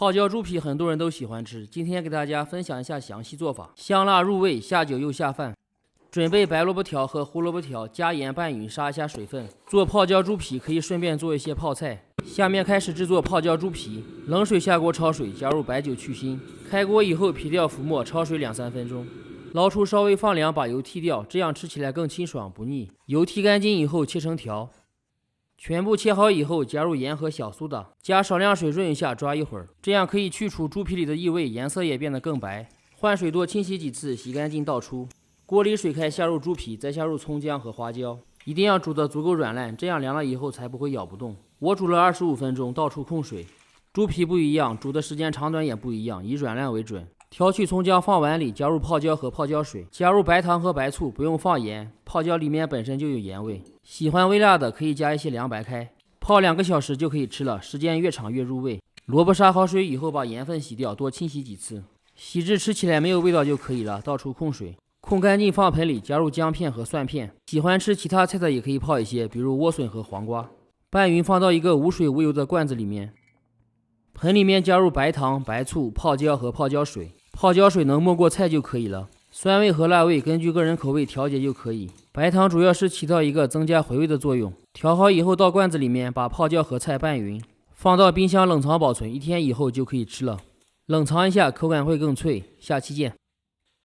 泡椒猪皮很多人都喜欢吃，今天给大家分享一下详细做法，香辣入味，下酒又下饭。准备白萝卜条和胡萝卜条，加盐拌匀，杀一下水分。做泡椒猪皮可以顺便做一些泡菜。下面开始制作泡椒猪皮，冷水下锅焯水，加入白酒去腥。开锅以后撇掉浮沫，焯水2-3分钟。捞出稍微放凉，把油剔掉，这样吃起来更清爽不腻。油剔干净以后切成条。全部切好以后，加入盐和小苏打，加少量水润一下，抓一会儿，这样可以去除猪皮里的异味，颜色也变得更白。换水多清洗几次，洗干净倒出。锅里水开，下入猪皮，再下入葱姜和花椒，一定要煮得足够软烂，这样凉了以后才不会咬不动。我煮了25分钟，倒出控水。猪皮不一样，煮的时间长短也不一样，以软烂为准。挑去葱姜放碗里，加入泡椒和泡椒水，加入白糖和白醋，不用放盐，泡椒里面本身就有盐味。喜欢微辣的可以加一些凉白开，泡2个小时就可以吃了，时间越长越入味。萝卜杀好水以后，把盐分洗掉，多清洗几次，洗至吃起来没有味道就可以了，倒出控水。控干净放盆里，加入姜片和蒜片，喜欢吃其他菜的也可以泡一些，比如莴笋和黄瓜。拌匀放到一个无水无油的罐子里面，盆里面加入白糖、白醋、泡椒和泡椒水，泡椒水能没过菜就可以了。酸味和辣味根据个人口味调节就可以。白糖主要是起到一个增加回味的作用。调好以后倒罐子里面，把泡椒和菜拌匀，放到冰箱冷藏保存，1天以后就可以吃了。冷藏一下，口感会更脆。下期见。